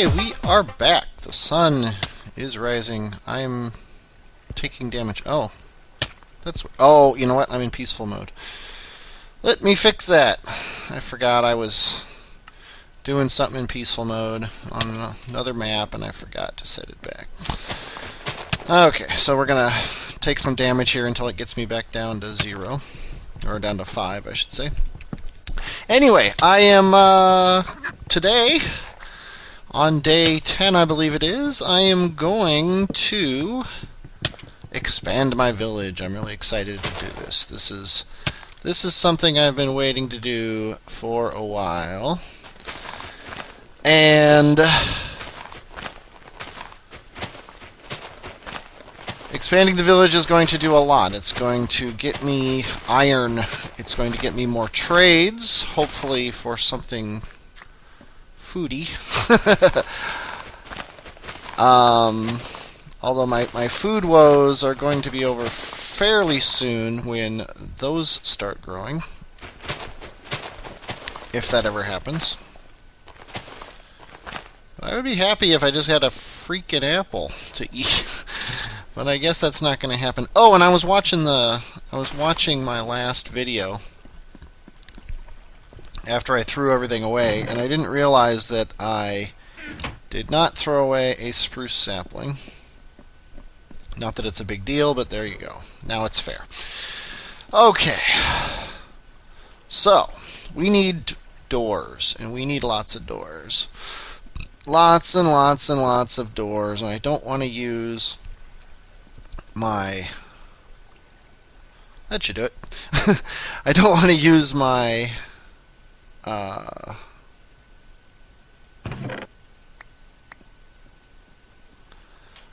Okay, we are back. The sun is rising. I'm taking damage. Oh, you know what? I'm in peaceful mode. Let me fix that. I forgot I was doing something in peaceful mode on another map, and I forgot to set it back. Okay, so we're gonna take some damage here until it gets me back down to 0. Or down to 5, I should say. Anyway, I am, today, on day 10, I believe it is, I am going to expand my village. I'm really excited to do this. This is something I've been waiting to do for a while. And expanding the village is going to do a lot. It's going to get me iron. It's going to get me more trades, hopefully for something foody. Although my food woes are going to be over fairly soon when those start growing. If that ever happens. I would be happy if I just had a freaking apple to eat. But I guess that's not going to happen. Oh, and I was watching my last video after I threw everything away, and I didn't realize that I did not throw away a spruce sapling. Not that it's a big deal, but there you go. Now it's fair. Okay. So, we need doors, and we need lots of doors. Lots and lots and lots of doors, and I don't want to use my... That should do it. I don't want to use my...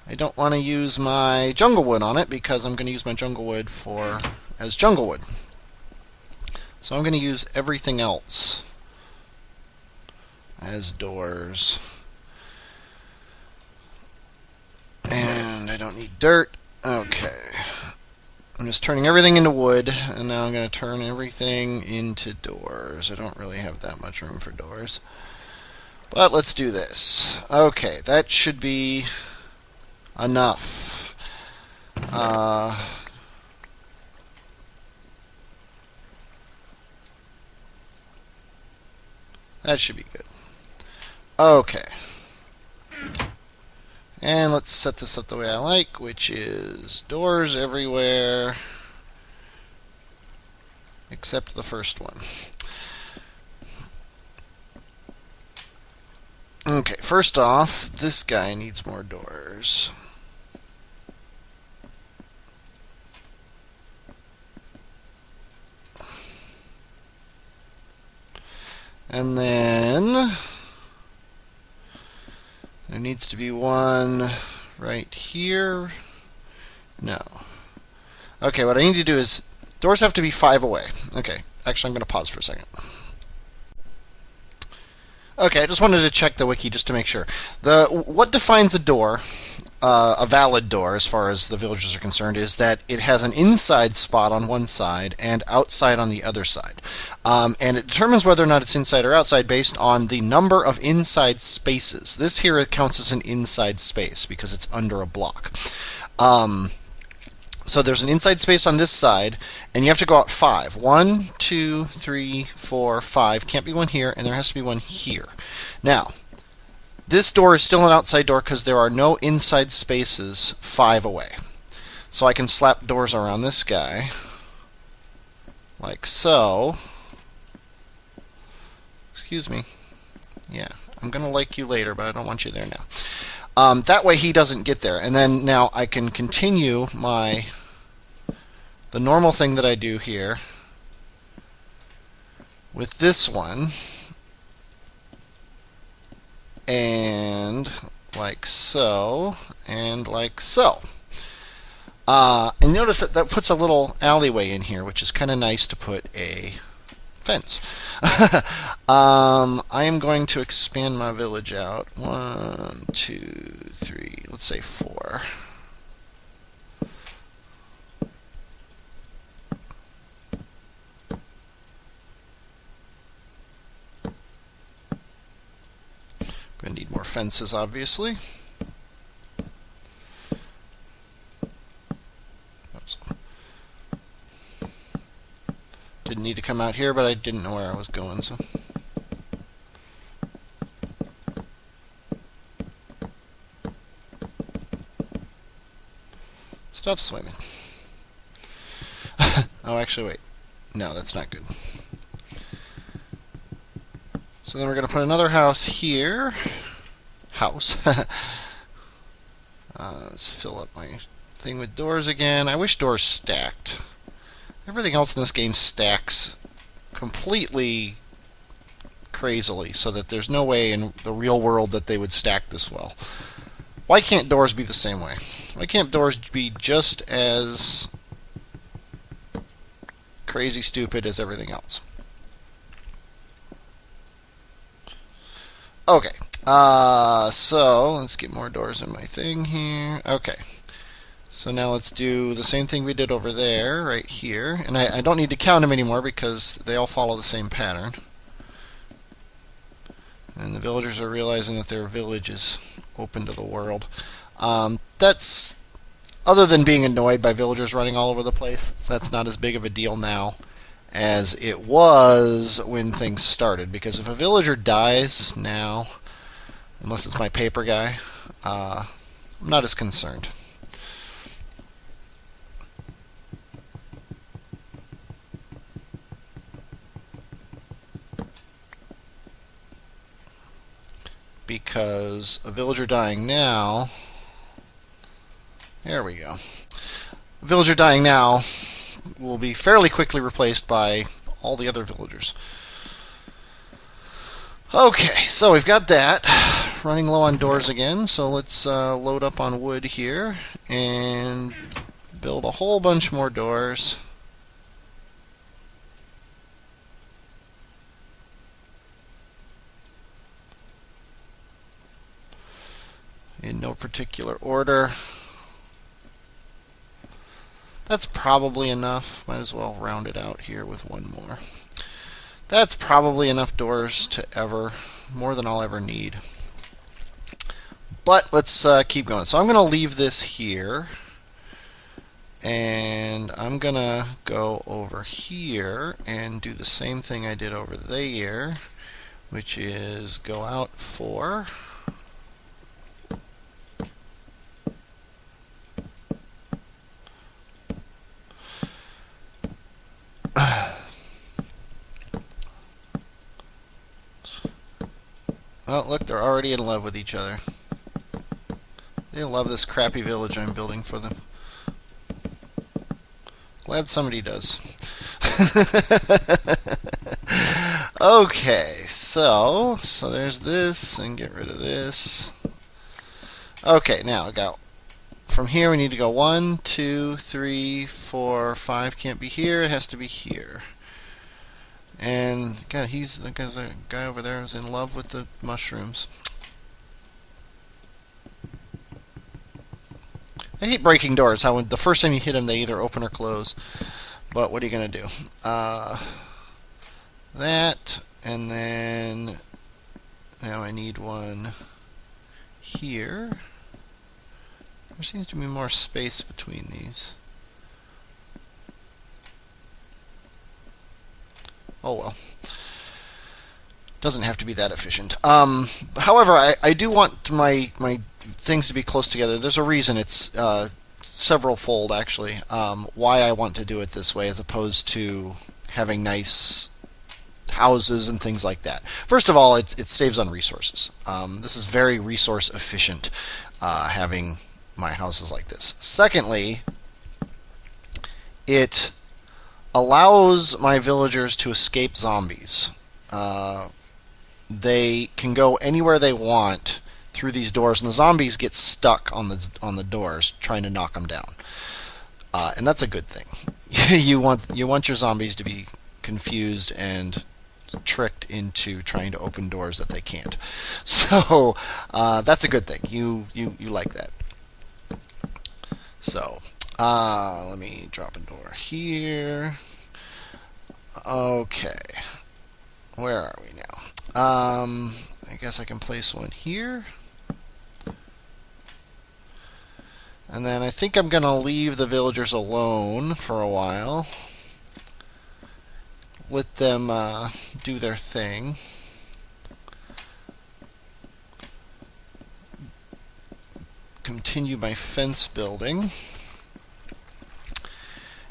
I don't want to use my jungle wood on it because I'm going to use my jungle wood as jungle wood. So I'm going to use everything else as doors. And I don't need dirt. Okay. I'm just turning everything into wood, and now I'm going to turn everything into doors. I don't really have that much room for doors. But let's do this. Okay, that should be enough. That should be good. Okay. And let's set this up the way I like, which is doors everywhere except the first one. Okay, first off, this guy needs more doors. And then there needs to be one right here. No. Okay, what I need to do is doors have to be 5 away. Okay, actually I'm going to pause for a second. Okay, I just wanted to check the wiki just to make sure. What defines a door, a valid door as far as the villagers are concerned, is that it has an inside spot on one side and outside on the other side. And it determines whether or not it's inside or outside based on the number of inside spaces. This here counts as an inside space because it's under a block. So there's an inside space on this side, and you have to go out 5. 1, 2, 3, 4, 5. Can't be one here, and there has to be one here. Now, this door is still an outside door because there are no inside spaces 5 away. So I can slap doors around this guy, like so. Excuse me. Yeah, I'm going to like you later, but I don't want you there now. That way he doesn't get there. And then now I can continue the normal thing that I do here with this one. And like so. And like so. And notice that puts a little alleyway in here, which is kind of nice to put a fence. I am going to expand my village out. 1, 2, 3, let's say 4. Going to need more fences, obviously. Oops. Didn't need to come out here, but I didn't know where I was going, so. Stop swimming. Oh, actually, wait. No, that's not good. So then we're going to put another house here. Let's fill up my thing with doors again. I wish doors stacked. Everything else in this game stacks completely crazily, so that there's no way in the real world that they would stack this well. Why can't doors be the same way? Why can't doors be just as crazy stupid as everything else? Okay, so let's get more doors in my thing here. Okay, so now let's do the same thing we did over there, right here. And I don't need to count them anymore because they all follow the same pattern. And the villagers are realizing that their village is open to the world. That's, other than being annoyed by villagers running all over the place, that's not as big of a deal now as it was when things started. Because if a villager dies now, unless it's my paper guy, I'm not as concerned. Because a villager dying now, there we go. A villager dying now will be fairly quickly replaced by all the other villagers. Okay, so we've got that. Running low on doors again, so let's load up on wood here and build a whole bunch more doors. In no particular order. That's probably enough. Might as well round it out here with one more. That's probably enough doors to more than I'll ever need. But let's keep going. So I'm going to leave this here. And I'm going to go over here and do the same thing I did over there, which is go out 4. Oh, look, they're already in love with each other. They love this crappy village I'm building for them. Glad somebody does. Okay, so there's this, and get rid of this. Okay, now I got, from here we need to go 1, 2, 3, 4, 5. Can't be here, it has to be here. And God, the guy over there is in love with the mushrooms. I hate breaking doors. How when the first time you hit them, they either open or close. But what are you gonna do? That, and then now I need one here. There seems to be more space between these. Oh well. Doesn't have to be that efficient. However, I do want my things to be close together. There's a reason. It's several-fold, actually, why I want to do it this way as opposed to having nice houses and things like that. First of all, it saves on resources. This is very resource efficient, having my houses like this. Secondly, it allows my villagers to escape zombies. They can go anywhere they want through these doors, and the zombies get stuck on the doors trying to knock them down. And that's a good thing. you want your zombies to be confused and tricked into trying to open doors that they can't. So that's a good thing. You like that. So let me drop a door here. Okay, where are we now? I guess I can place one here. And then I think I'm going to leave the villagers alone for a while. Let them do their thing. Continue my fence building.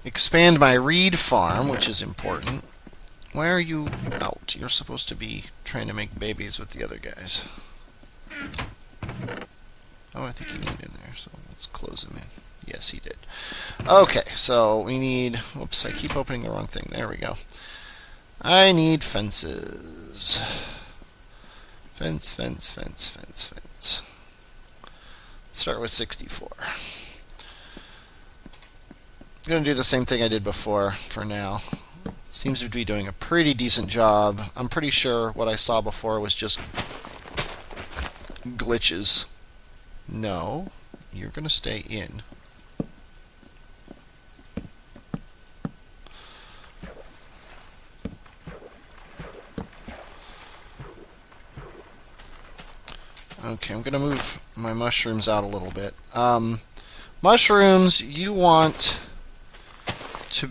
Expand my reed farm, which is important. Why are you out? You're supposed to be trying to make babies with the other guys. Oh, I think he went in there, so let's close him in. Yes, he did. Okay, so we need... Whoops, I keep opening the wrong thing. There we go. I need fences. Fence, fence, fence, fence, fence. Let's start with 64. I'm going to do the same thing I did before for now. Seems to be doing a pretty decent job. I'm pretty sure what I saw before was just glitches. No, you're going to stay in. Okay, I'm going to move my mushrooms out a little bit. Mushrooms, you want to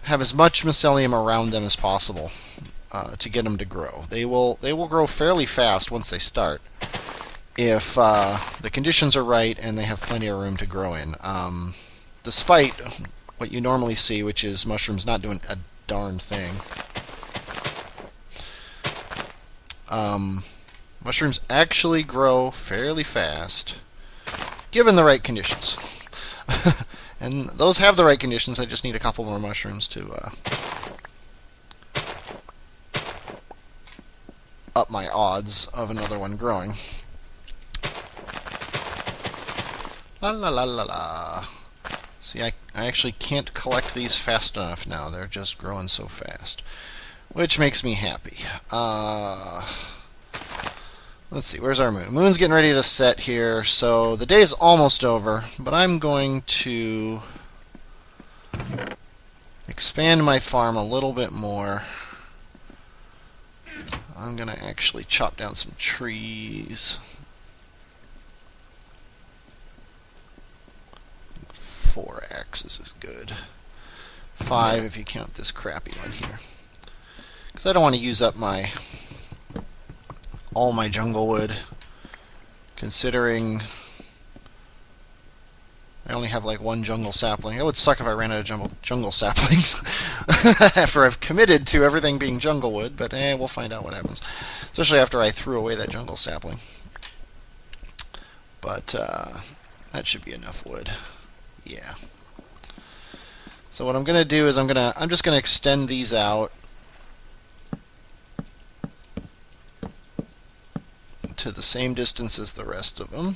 have as much mycelium around them as possible to get them to grow. They will grow fairly fast once they start, if the conditions are right and they have plenty of room to grow in. Despite what you normally see, which is mushrooms not doing a darn thing. Mushrooms actually grow fairly fast, given the right conditions. And those have the right conditions. I just need a couple more mushrooms to up my odds of another one growing. La la la la la. See, I actually can't collect these fast enough now. They're just growing so fast, which makes me happy. Let's see, where's our moon? Moon's getting ready to set here, so the day is almost over, but I'm going to expand my farm a little bit more. I'm going to actually chop down some trees. 4 axes is good. 5 if you count this crappy one here. Because I don't want to use up all my jungle wood, considering I only have like 1 jungle sapling. It would suck if I ran out of jungle saplings after I've committed to everything being jungle wood, but we'll find out what happens. Especially after I threw away that jungle sapling. But that should be enough wood. Yeah. So what I'm going to do is I'm just going to extend these out to the same distance as the rest of them.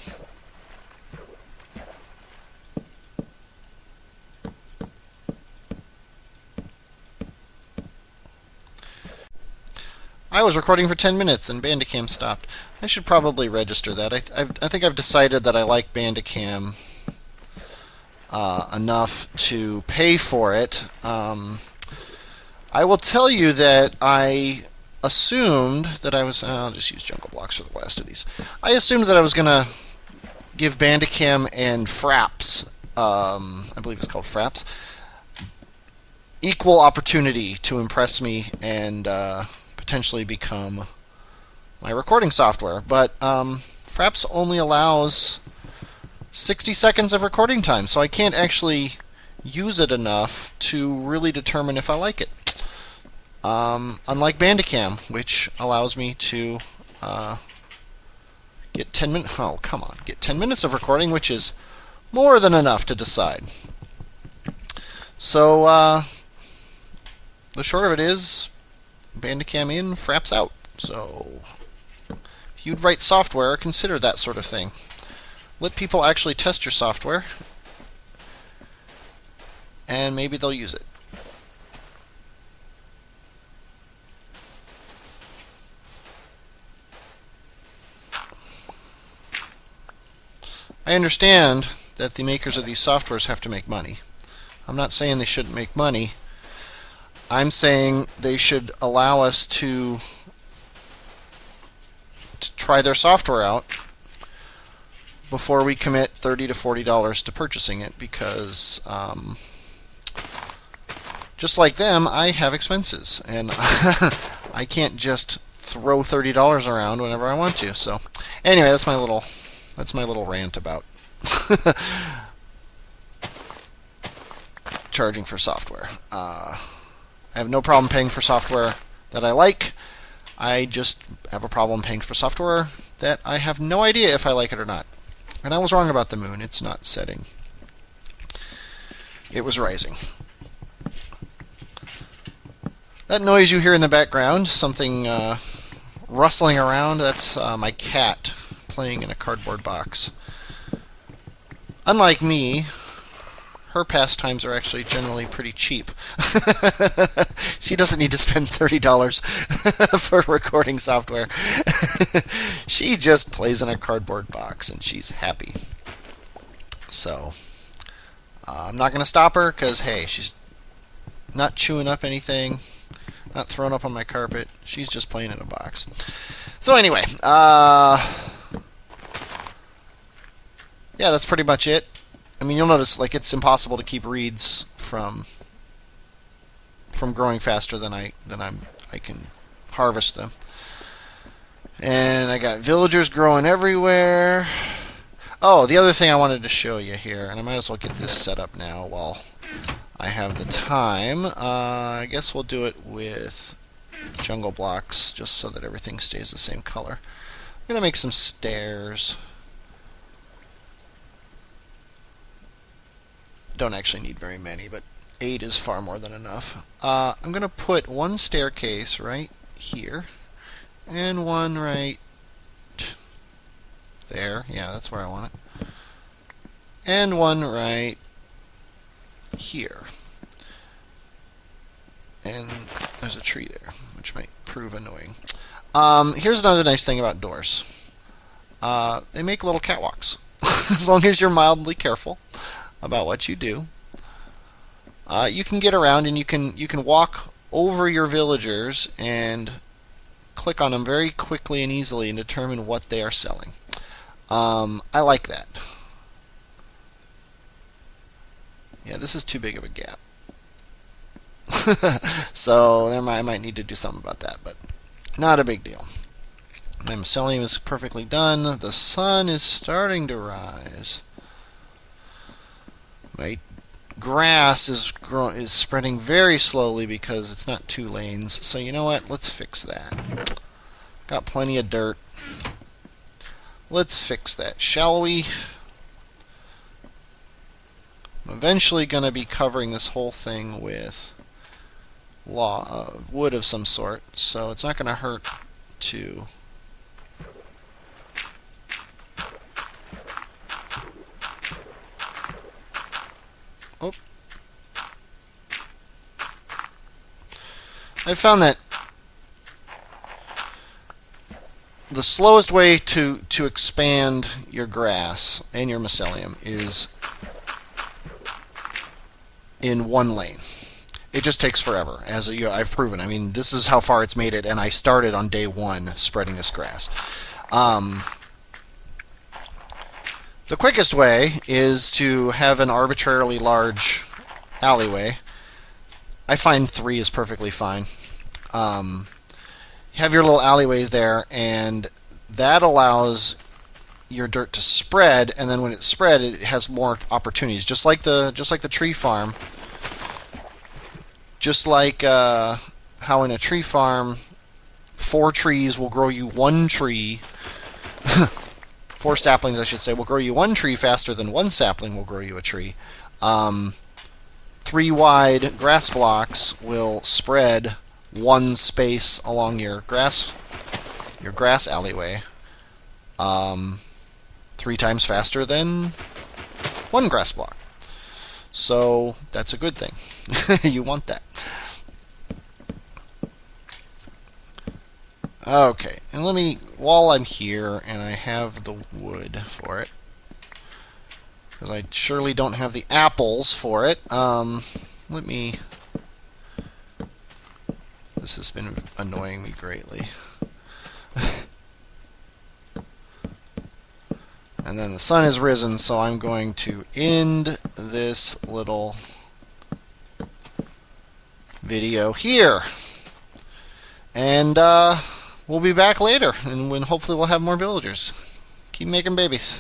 I was recording for 10 minutes and Bandicam stopped. I should probably register that. I think I've decided that I like Bandicam enough to pay for it. I will tell you that I assumed that I was... I'll just use jungle blocks for the last of these. I assumed that I was going to give Bandicam and Fraps, I believe it's called Fraps, equal opportunity to impress me and potentially become my recording software. But Fraps only allows 60 seconds of recording time, so I can't actually use it enough to really determine if I like it. Unlike Bandicam, which allows me to get 10 minutes. Oh, come on, get 10 minutes of recording, which is more than enough to decide. So the short of it is, Bandicam in, Fraps out. So if you'd write software, consider that sort of thing. Let people actually test your software, and maybe they'll use it. I understand that the makers of these softwares have to make money. I'm not saying they shouldn't make money. I'm saying they should allow us to try their software out before we commit $30 to $40 to purchasing it, because just like them, I have expenses, and I can't just throw $30 around whenever I want to. So anyway, that's my little rant about charging for software. I have no problem paying for software that I like. I just have a problem paying for software that I have no idea if I like it or not. And I was wrong about the moon. It's not setting. It was rising. That noise you hear in the background, something rustling around, that's my cat playing in a cardboard box. Unlike me, her pastimes are actually generally pretty cheap. She doesn't need to spend $30 for recording software. She just plays in a cardboard box and she's happy. So, I'm not going to stop her because, hey, she's not chewing up anything, not throwing up on my carpet. She's just playing in a box. So anyway, yeah, that's pretty much it. I mean, you'll notice, like, it's impossible to keep reeds from growing faster than I can harvest them. And I got villagers growing everywhere. Oh, the other thing I wanted to show you here, and I might as well get this set up now while I have the time. I guess we'll do it with jungle blocks, just so that everything stays the same color. I'm going to make some stairs. Don't actually need very many, but 8 is far more than enough. I'm going to put one staircase right here, and one right there. Yeah, that's where I want it. And one right here. And there's a tree there, which might prove annoying. Here's another nice thing about doors. They make little catwalks. As long as you're mildly careful about what you do, you can get around, and you can walk over your villagers and click on them very quickly and easily and determine what they are selling. I like that. Yeah, this is too big of a gap. So I might need to do something about that, but not a big deal. My mycelium is perfectly done. The sun is starting to rise. My grass is spreading very slowly because it's not 2 lanes. So you know what? Let's fix that. Got plenty of dirt. Let's fix that, shall we? I'm eventually going to be covering this whole thing with wood of some sort, so it's not going to hurt to I found that the slowest way to expand your grass and your mycelium is in 1 lane. It just takes forever, as I've proven. I mean, this is how far it's made it, and I started on day 1 spreading this grass. The quickest way is to have an arbitrarily large alleyway. I find 3 is perfectly fine. Have your little alleyway there, and that allows your dirt to spread, and then when it's spread, it has more opportunities. Just like the tree farm. Just like how in a tree farm, 4 trees will grow you 1 tree. 4 saplings, I should say, will grow you 1 tree faster than 1 sapling will grow you a tree. 3 wide grass blocks will spread 1 space along your grass alleyway 3 times faster than 1 grass block. So that's a good thing. You want that. Okay, and while I'm here and I have the wood for it, because I surely don't have the apples for it, this has been annoying me greatly. And then the sun has risen, so I'm going to end this little video here. And we'll be back later, and when hopefully we'll have more villagers. Keep making babies.